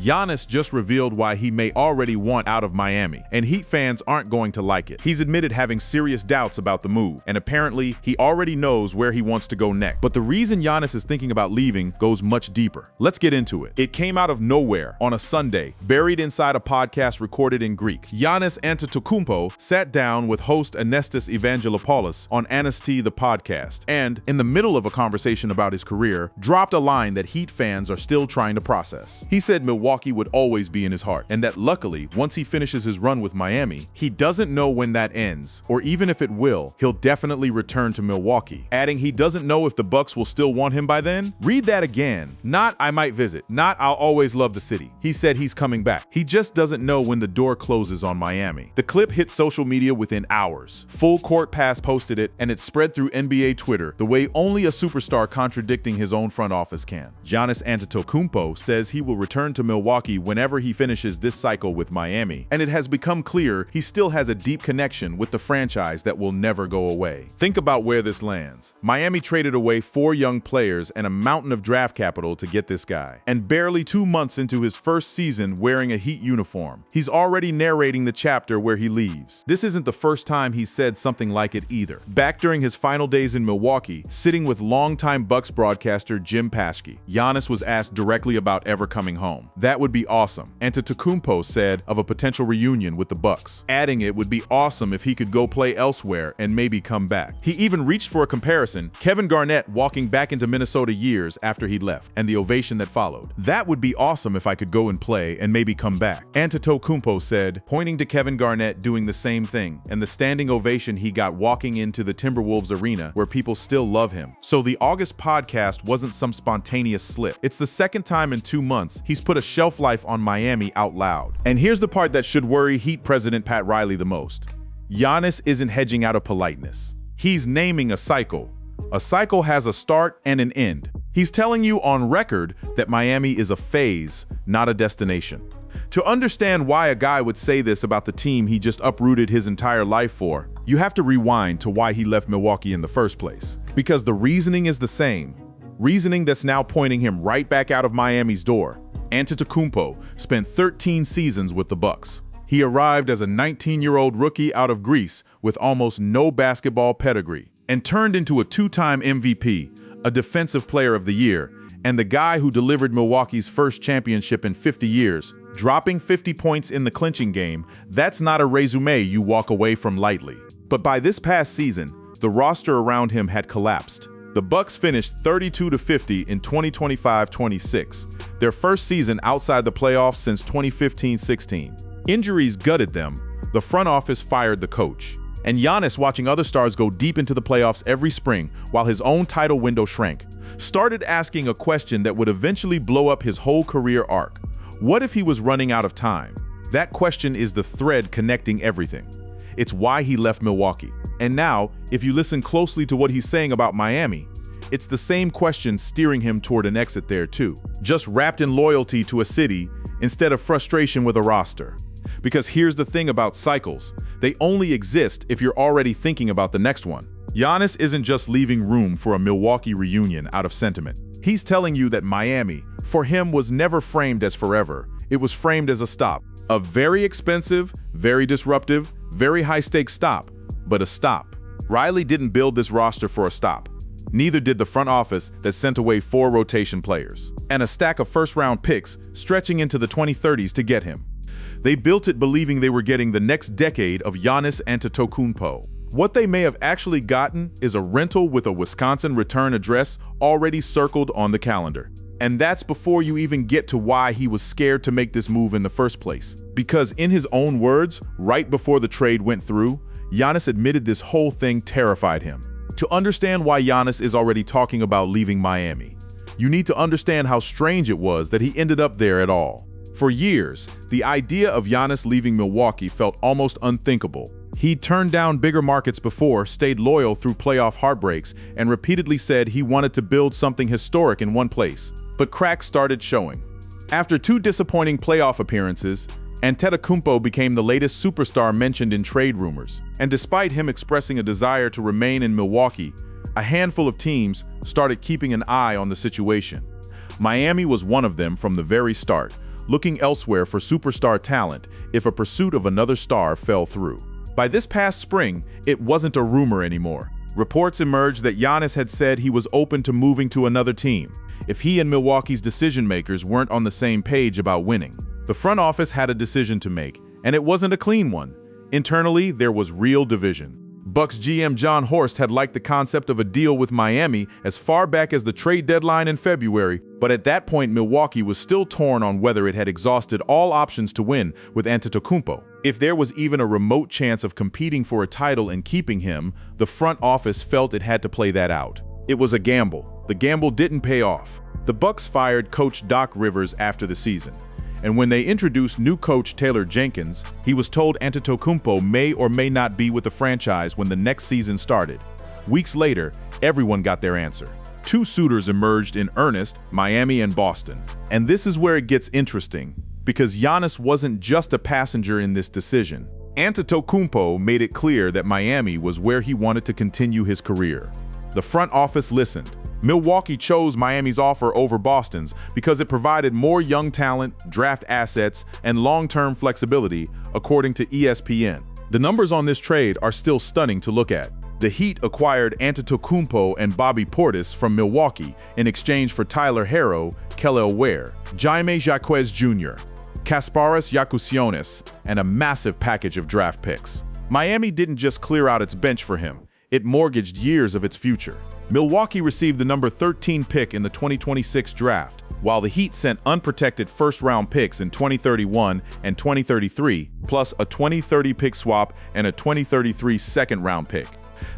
Giannis just revealed why he may already want out of Miami, and Heat fans aren't going to like it. He's admitted having serious doubts about the move, and apparently he already knows where he wants to go next. But the reason Giannis is thinking about leaving goes much deeper. Let's get into it. It came out of nowhere on a Sunday, buried inside a podcast recorded in Greek. Giannis Antetokounmpo sat down with host Anestis Evangelopoulos on Anesti the podcast, and in the middle of a conversation about his career, dropped a line that Heat fans are still trying to process. He said Milwaukee would always be in his heart, and that luckily, once he finishes his run with Miami, he doesn't know when that ends, or even if it will, he'll definitely return to Milwaukee, adding he doesn't know if the Bucks will still want him by then. Read that again. Not I might visit, not I'll always love the city. He said he's coming back. He just doesn't know when the door closes on Miami. The clip hit social media within hours. Full Court Pass posted it, and it spread through NBA Twitter the way only a superstar contradicting his own front office can. Giannis Antetokounmpo says he will return to Milwaukee whenever he finishes this cycle with Miami, and it has become clear he still has a deep connection with the franchise that will never go away. Think about where this lands. Miami traded away 4 young players and a mountain of draft capital to get this guy, and barely 2 months into his first season wearing a Heat uniform, he's already narrating the chapter where he leaves. This isn't the first time he's said something like it either. Back during his final days in Milwaukee, sitting with longtime Bucks broadcaster Jim Paschke, Giannis was asked directly about ever coming home. That would be awesome, Antetokounmpo said of a potential reunion with the Bucks, adding it would be awesome if he could go play elsewhere and maybe come back. He even reached for a comparison, Kevin Garnett walking back into Minnesota years after he left, and the ovation that followed. That would be awesome if I could go and play and maybe come back, Antetokounmpo said, pointing to Kevin Garnett doing the same thing, and the standing ovation he got walking into the Timberwolves arena where people still love him. So the August podcast wasn't some spontaneous slip. It's the second time in 2 months he's put a shelf life on Miami out loud. And here's the part that should worry Heat president Pat Riley the most. Giannis isn't hedging out of politeness. He's naming a cycle. A cycle has a start and an end. He's telling you on record that Miami is a phase, not a destination. To understand why a guy would say this about the team he just uprooted his entire life for, you have to rewind to why he left Milwaukee in the first place. Because the reasoning is the same. Reasoning that's now pointing him right back out of Miami's door. Antetokounmpo spent 13 seasons with the Bucks. He arrived as a 19-year-old rookie out of Greece with almost no basketball pedigree, and turned into a 2-time MVP, a Defensive Player of the Year, and the guy who delivered Milwaukee's first championship in 50 years, dropping 50 points in the clinching game. That's not a resume you walk away from lightly. But by this past season, the roster around him had collapsed. The Bucks finished 32-50 in 2025-26, their first season outside the playoffs since 2015-16. Injuries gutted them. The front office fired the coach. And Giannis, watching other stars go deep into the playoffs every spring while his own title window shrank, started asking a question that would eventually blow up his whole career arc. What if he was running out of time? That question is the thread connecting everything. It's why he left Milwaukee. And now, if you listen closely to what he's saying about Miami, it's the same question steering him toward an exit there too, just wrapped in loyalty to a city instead of frustration with a roster. Because here's the thing about cycles, they only exist if you're already thinking about the next one. Giannis isn't just leaving room for a Milwaukee reunion out of sentiment. He's telling you that Miami, for him, was never framed as forever. It was framed as a stop. A very expensive, very disruptive, very high-stakes stop, but a stop. Riley didn't build this roster for a stop. Neither did the front office that sent away 4 rotation players and a stack of first-round picks stretching into the 2030s to get him. They built it believing they were getting the next decade of Giannis Antetokounmpo. What they may have actually gotten is a rental with a Wisconsin return address already circled on the calendar. And that's before you even get to why he was scared to make this move in the first place. Because in his own words, right before the trade went through, Giannis admitted this whole thing terrified him. To understand why Giannis is already talking about leaving Miami, you need to understand how strange it was that he ended up there at all. For years, the idea of Giannis leaving Milwaukee felt almost unthinkable. He'd turned down bigger markets before, stayed loyal through playoff heartbreaks, and repeatedly said he wanted to build something historic in one place. But cracks started showing. After 2 disappointing playoff appearances, Antetokounmpo became the latest superstar mentioned in trade rumors. And despite him expressing a desire to remain in Milwaukee, a handful of teams started keeping an eye on the situation. Miami was one of them from the very start, looking elsewhere for superstar talent if a pursuit of another star fell through. By this past spring, it wasn't a rumor anymore. Reports emerged that Giannis had said he was open to moving to another team if he and Milwaukee's decision-makers weren't on the same page about winning. The front office had a decision to make, and it wasn't a clean one. Internally, there was real division. Bucks GM Jon Horst had liked the concept of a deal with Miami as far back as the trade deadline in February, but at that point Milwaukee was still torn on whether it had exhausted all options to win with Antetokounmpo. If there was even a remote chance of competing for a title and keeping him, the front office felt it had to play that out. It was a gamble. The gamble didn't pay off. The Bucks fired coach Doc Rivers after the season, and when they introduced new coach Taylor Jenkins, he was told Antetokounmpo may or may not be with the franchise when the next season started. Weeks later, everyone got their answer. Two suitors emerged in earnest, Miami and Boston. And this is where it gets interesting, because Giannis wasn't just a passenger in this decision. Antetokounmpo made it clear that Miami was where he wanted to continue his career. The front office listened. Milwaukee chose Miami's offer over Boston's because it provided more young talent, draft assets, and long-term flexibility, according to ESPN. The numbers on this trade are still stunning to look at. The Heat acquired Antetokounmpo and Bobby Portis from Milwaukee in exchange for Tyler Herro, Kel'el Ware, Jaime Jaquez Jr., Kasparas Jakusionis, and a massive package of draft picks. Miami didn't just clear out its bench for him. It mortgaged years of its future. Milwaukee received the number 13 pick in the 2026 draft, while the Heat sent unprotected first-round picks in 2031 and 2033, plus a 2030 pick swap and a 2033 second-round pick.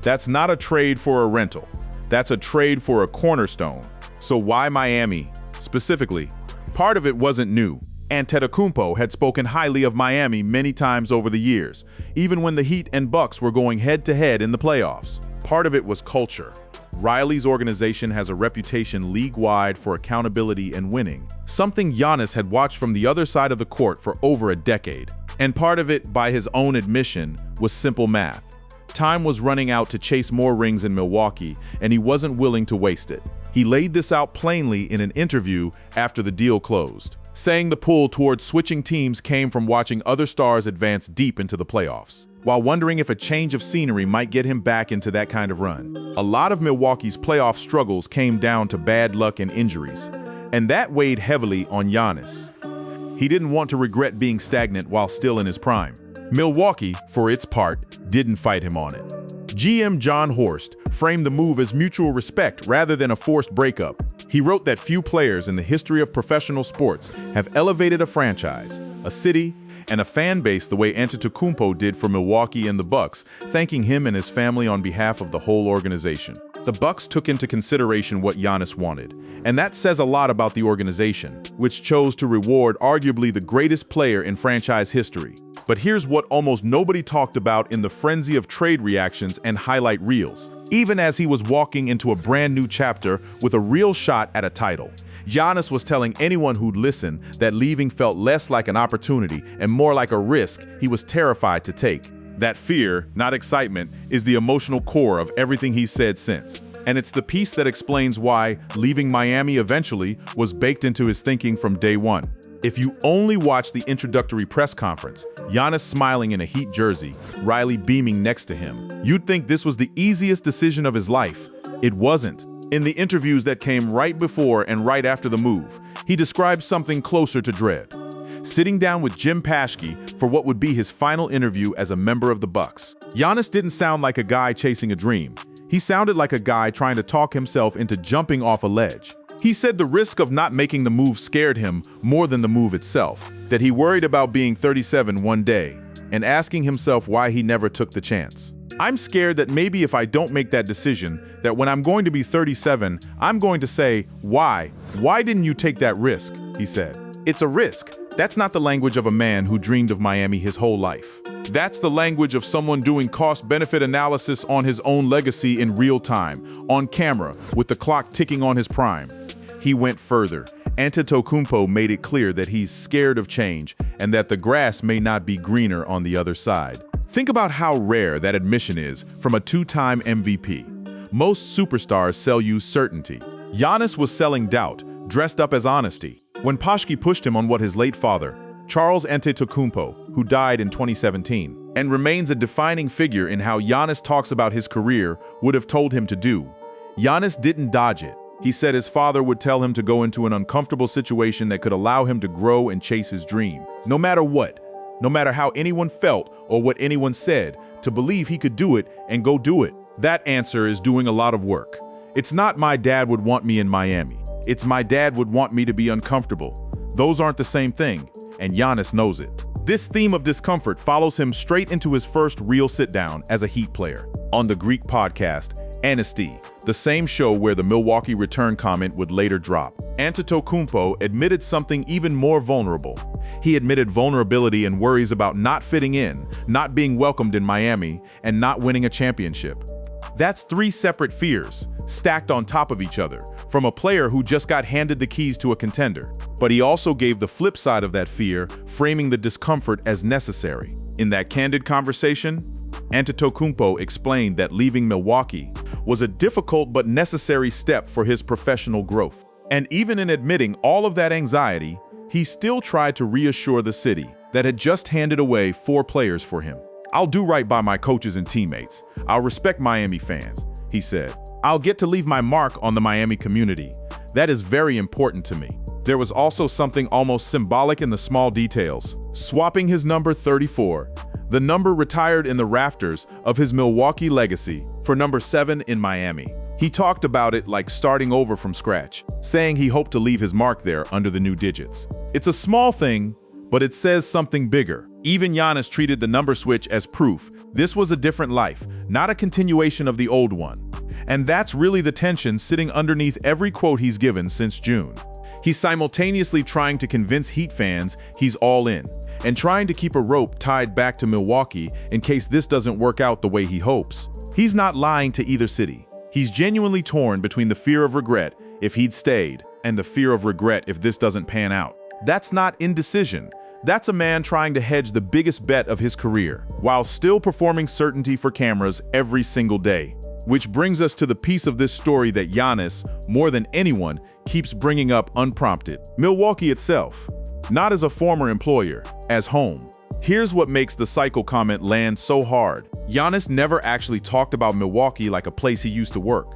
That's not a trade for a rental. That's a trade for a cornerstone. So why Miami? Specifically, part of it wasn't new. Antetokounmpo had spoken highly of Miami many times over the years, even when the Heat and Bucks were going head-to-head in the playoffs. Part of it was culture. Riley's organization has a reputation league-wide for accountability and winning, something Giannis had watched from the other side of the court for over a decade. And part of it, by his own admission, was simple math. Time was running out to chase more rings in Milwaukee, and he wasn't willing to waste it. He laid this out plainly in an interview after the deal closed, saying the pull towards switching teams came from watching other stars advance deep into the playoffs, while wondering if a change of scenery might get him back into that kind of run. A lot of Milwaukee's playoff struggles came down to bad luck and injuries, and that weighed heavily on Giannis. He didn't want to regret being stagnant while still in his prime. Milwaukee, for its part, didn't fight him on it. GM Jon Horst framed the move as mutual respect rather than a forced breakup. He wrote that few players in the history of professional sports have elevated a franchise, a city, and a fan base the way Antetokounmpo did for Milwaukee and the Bucks, thanking him and his family on behalf of the whole organization. The Bucks took into consideration what Giannis wanted, and that says a lot about the organization, which chose to reward arguably the greatest player in franchise history. But here's what almost nobody talked about in the frenzy of trade reactions and highlight reels. Even as he was walking into a brand new chapter with a real shot at a title, Giannis was telling anyone who'd listen that leaving felt less like an opportunity and more like a risk he was terrified to take. That fear, not excitement, is the emotional core of everything he's said since. And it's the piece that explains why leaving Miami eventually was baked into his thinking from day one. If you only watch the introductory press conference, Giannis smiling in a Heat jersey, Riley beaming next to him, you'd think this was the easiest decision of his life. It wasn't. In the interviews that came right before and right after the move, he described something closer to dread. Sitting down with Jim Paschke for what would be his final interview as a member of the Bucks. Giannis didn't sound like a guy chasing a dream. He sounded like a guy trying to talk himself into jumping off a ledge. He said the risk of not making the move scared him more than the move itself, that he worried about being 37 one day and asking himself why he never took the chance. I'm scared that maybe if I don't make that decision, that when I'm going to be 37, I'm going to say, why? Why didn't you take that risk? He said. It's a risk. That's not the language of a man who dreamed of Miami his whole life. That's the language of someone doing cost-benefit analysis on his own legacy in real time, on camera, with the clock ticking on his prime. He went further. Antetokounmpo made it clear that he's scared of change and that the grass may not be greener on the other side. Think about how rare that admission is from a two-time MVP. Most superstars sell you certainty. Giannis was selling doubt, dressed up as honesty. When Pashki pushed him on what his late father, Charles Antetokounmpo, who died in 2017, and remains a defining figure in how Giannis talks about his career, would have told him to do, Giannis didn't dodge it. He said his father would tell him to go into an uncomfortable situation that could allow him to grow and chase his dream. No matter what, no matter how anyone felt or what anyone said, to believe he could do it and go do it. That answer is doing a lot of work. It's not my dad would want me in Miami. It's my dad would want me to be uncomfortable. Those aren't the same thing, and Giannis knows it. This theme of discomfort follows him straight into his first real sit-down as a Heat player on the Greek podcast, Anasty, the same show where the Milwaukee return comment would later drop. Antetokounmpo admitted something even more vulnerable. He admitted vulnerability and worries about not fitting in, not being welcomed in Miami, and not winning a championship. That's three separate fears, stacked on top of each other, from a player who just got handed the keys to a contender. But he also gave the flip side of that fear, framing the discomfort as necessary. In that candid conversation, Antetokounmpo explained that leaving Milwaukee was a difficult but necessary step for his professional growth. And even in admitting all of that anxiety, he still tried to reassure the city that had just handed away 4 players for him. "I'll do right by my coaches and teammates. I'll respect Miami fans," he said. "I'll get to leave my mark on the Miami community. That is very important to me." There was also something almost symbolic in the small details. Swapping his number 34, the number retired in the rafters of his Milwaukee legacy, for number 7 in Miami. He talked about it like starting over from scratch, saying he hoped to leave his mark there under the new digits. It's a small thing, but it says something bigger. Even Giannis treated the number switch as proof this was a different life, not a continuation of the old one. And that's really the tension sitting underneath every quote he's given since June. He's simultaneously trying to convince Heat fans he's all in, and trying to keep a rope tied back to Milwaukee in case this doesn't work out the way he hopes. He's not lying to either city. He's genuinely torn between the fear of regret if he'd stayed and the fear of regret if this doesn't pan out. That's not indecision. That's a man trying to hedge the biggest bet of his career, while still performing certainty for cameras every single day. Which brings us to the piece of this story that Giannis, more than anyone, keeps bringing up unprompted. Milwaukee itself. Not as a former employer, as home. Here's what makes the cycle comment land so hard. Giannis never actually talked about Milwaukee like a place he used to work.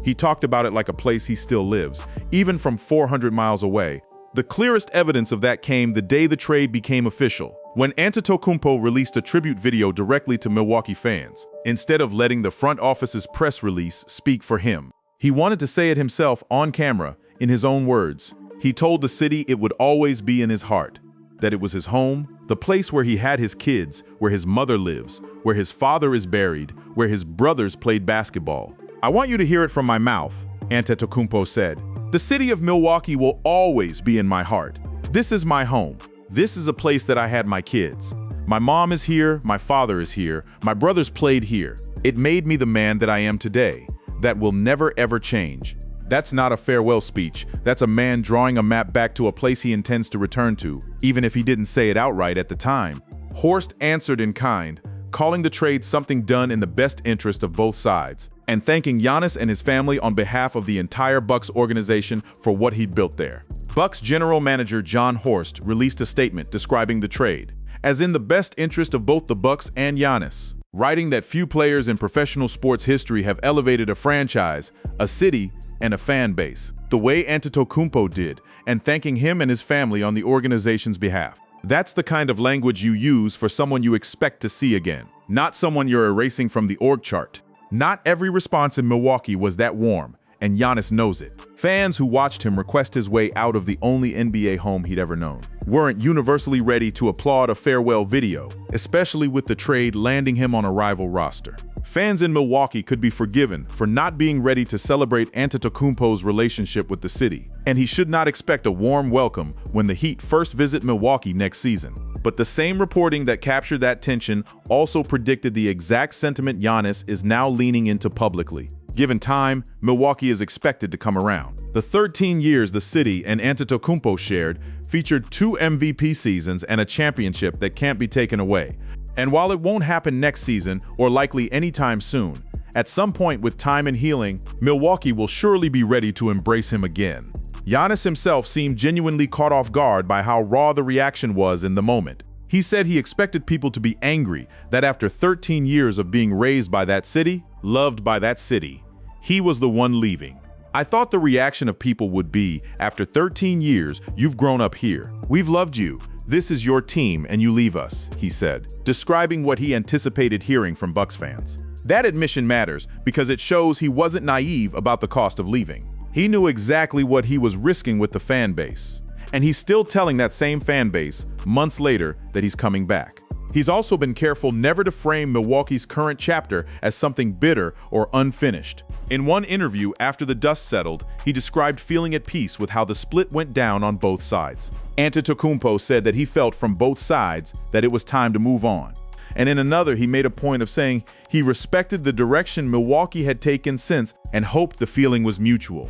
He talked about it like a place he still lives, even from 400 miles away. The clearest evidence of that came the day the trade became official, when Antetokounmpo released a tribute video directly to Milwaukee fans, instead of letting the front office's press release speak for him. He wanted to say it himself on camera, in his own words. He told the city it would always be in his heart, that it was his home, the place where he had his kids, where his mother lives, where his father is buried, where his brothers played basketball. "I want you to hear it from my mouth," Antetokounmpo said. "The city of Milwaukee will always be in my heart. This is my home. This is a place that I had my kids. My mom is here, my father is here, my brothers played here. It made me the man that I am today. That will never ever change." That's not a farewell speech. That's a man drawing a map back to a place he intends to return to, even if he didn't say it outright at the time. Horst answered in kind, calling the trade something done in the best interest of both sides, and thanking Giannis and his family on behalf of the entire Bucks organization for what he'd built there. Bucks general manager Jon Horst released a statement describing the trade as in the best interest of both the Bucks and Giannis, writing that few players in professional sports history have elevated a franchise, a city, and a fan base the way Antetokounmpo did, and thanking him and his family on the organization's behalf. That's the kind of language you use for someone you expect to see again, not someone you're erasing from the org chart. Not every response in Milwaukee was that warm, and Giannis knows it. Fans who watched him request his way out of the only NBA home he'd ever known weren't universally ready to applaud a farewell video, especially with the trade landing him on a rival roster. Fans in Milwaukee could be forgiven for not being ready to celebrate Antetokounmpo's relationship with the city, and he should not expect a warm welcome when the Heat first visit Milwaukee next season. But the same reporting that captured that tension also predicted the exact sentiment Giannis is now leaning into publicly. Given time, Milwaukee is expected to come around. The 13 years the city and Antetokounmpo shared featured 2 MVP seasons and a championship that can't be taken away. And while it won't happen next season, or likely anytime soon, at some point with time and healing, Milwaukee will surely be ready to embrace him again. Giannis himself seemed genuinely caught off guard by how raw the reaction was in the moment. He said he expected people to be angry that after 13 years of being raised by that city, loved by that city, he was the one leaving. I thought the reaction of people would be, after 13 years, you've grown up here. We've loved you. This is your team and you leave us, he said, describing what he anticipated hearing from Bucks fans. That admission matters because it shows he wasn't naive about the cost of leaving. He knew exactly what he was risking with the fan base. And he's still telling that same fan base, months later, that he's coming back. He's also been careful never to frame Milwaukee's current chapter as something bitter or unfinished. In one interview after the dust settled, he described feeling at peace with how the split went down on both sides. Antetokounmpo said that he felt from both sides that it was time to move on. And in another, he made a point of saying he respected the direction Milwaukee had taken since and hoped the feeling was mutual.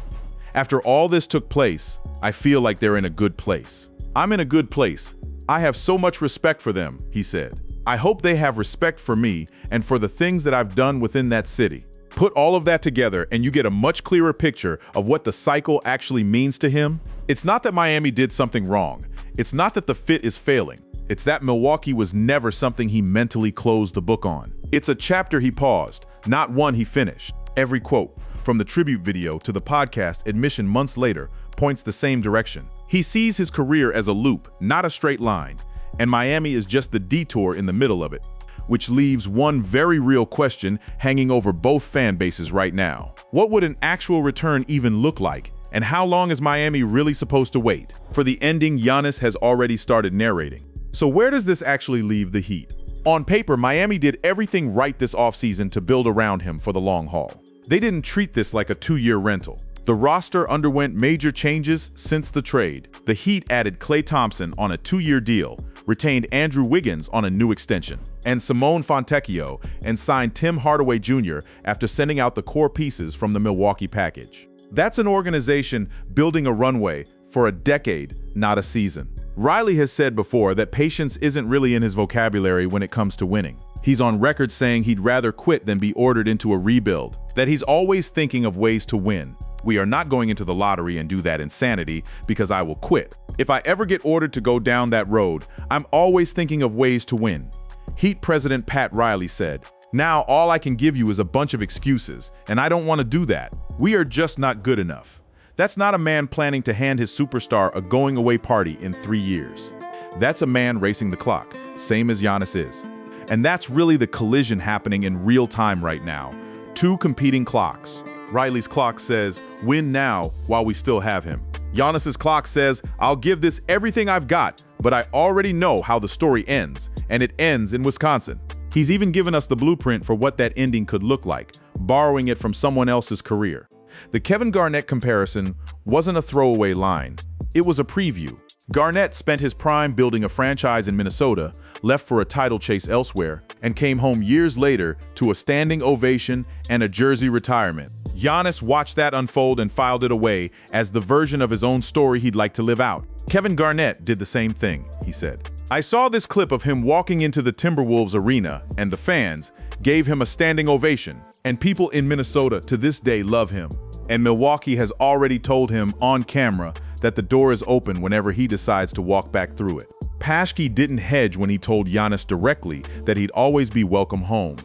After all this took place, I feel like they're in a good place. I'm in a good place. I have so much respect for them, he said. I hope they have respect for me and for the things that I've done within that city. Put all of that together and you get a much clearer picture of what the cycle actually means to him. It's not that Miami did something wrong. It's not that the fit is failing. It's that Milwaukee was never something he mentally closed the book on. It's a chapter he paused, not one he finished. Every quote, from the tribute video to the podcast admission months later, points the same direction. He sees his career as a loop, not a straight line, and Miami is just the detour in the middle of it, which leaves one very real question hanging over both fan bases right now. What would an actual return even look like, and how long is Miami really supposed to wait? For the ending, Giannis has already started narrating. So where does this actually leave the Heat? On paper, Miami did everything right this offseason to build around him for the long haul. They didn't treat this like a 2-year rental. The roster underwent major changes since the trade. The Heat added Klay Thompson on a 2-year deal, retained Andrew Wiggins on a new extension, and Simone Fontecchio, and signed Tim Hardaway Jr. after sending out the core pieces from the Milwaukee package. That's an organization building a runway for a decade, not a season. Riley has said before that patience isn't really in his vocabulary when it comes to winning. He's on record saying he'd rather quit than be ordered into a rebuild, that he's always thinking of ways to win. We are not going into the lottery and do that insanity because I will quit. If I ever get ordered to go down that road, I'm always thinking of ways to win. Heat President Pat Riley said, "Now all I can give you is a bunch of excuses, and I don't want to do that. We are just not good enough." That's not a man planning to hand his superstar a going-away party in 3 years. That's a man racing the clock, same as Giannis is. And that's really the collision happening in real time right now. Two competing clocks. Riley's clock says, win now while we still have him. Giannis's clock says, I'll give this everything I've got, but I already know how the story ends, and it ends in Wisconsin. He's even given us the blueprint for what that ending could look like, borrowing it from someone else's career. The Kevin Garnett comparison wasn't a throwaway line. It was a preview. Garnett spent his prime building a franchise in Minnesota, left for a title chase elsewhere, and came home years later to a standing ovation and a jersey retirement. Giannis watched that unfold and filed it away as the version of his own story he'd like to live out. Kevin Garnett did the same thing, he said. I saw this clip of him walking into the Timberwolves arena, and the fans gave him a standing ovation, and people in Minnesota to this day love him. And Milwaukee has already told him on camera that the door is open whenever he decides to walk back through it. Paschke didn't hedge when he told Giannis directly that he'd always be welcome home,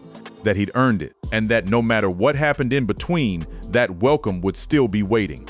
that he'd earned it, and that no matter what happened in between, that welcome would still be waiting.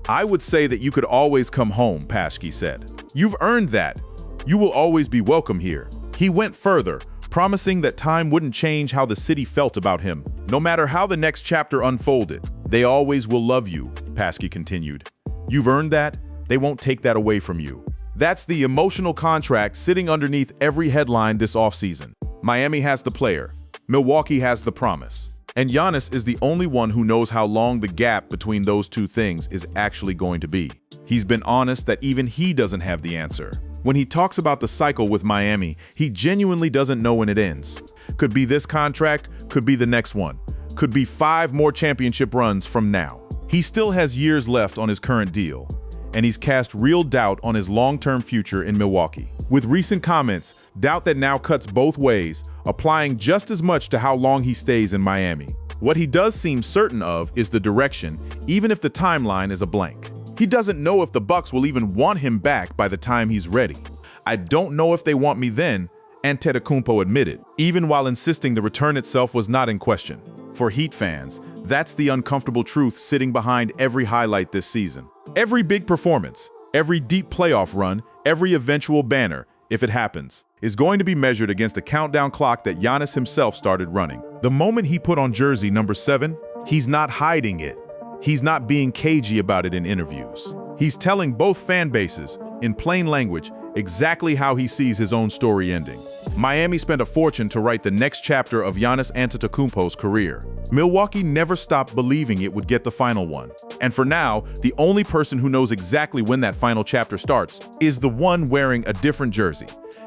I would say that you could always come home, Paschke said. You've earned that. You will always be welcome here. He went further, promising that time wouldn't change how the city felt about him. No matter how the next chapter unfolded, they always will love you, Paschke continued. You've earned that. They won't take that away from you. That's the emotional contract sitting underneath every headline this offseason. Miami has the player. Milwaukee has the promise. And Giannis is the only one who knows how long the gap between those two things is actually going to be. He's been honest that even he doesn't have the answer. When he talks about the cycle with Miami, he genuinely doesn't know when it ends. Could be this contract, could be the next one. Could be 5 more championship runs from now. He still has years left on his current deal, and he's cast real doubt on his long-term future in Milwaukee. With recent comments, doubt that now cuts both ways, applying just as much to how long he stays in Miami. What he does seem certain of is the direction, even if the timeline is a blank. He doesn't know if the Bucks will even want him back by the time he's ready. I don't know if they want me then, Antetokounmpo admitted, even while insisting the return itself was not in question. For Heat fans, that's the uncomfortable truth sitting behind every highlight this season. Every big performance, every deep playoff run, every eventual banner, if it happens, is going to be measured against a countdown clock that Giannis himself started running. The moment he put on jersey number 7, he's not hiding it. He's not being cagey about it in interviews. He's telling both fan bases, in plain language, exactly how he sees his own story ending. Miami spent a fortune to write the next chapter of Giannis Antetokounmpo's career. Milwaukee never stopped believing it would get the final one. And for now, the only person who knows exactly when that final chapter starts is the one wearing a different jersey,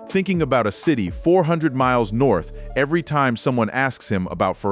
thinking about a city 400 miles north every time someone asks him about forever.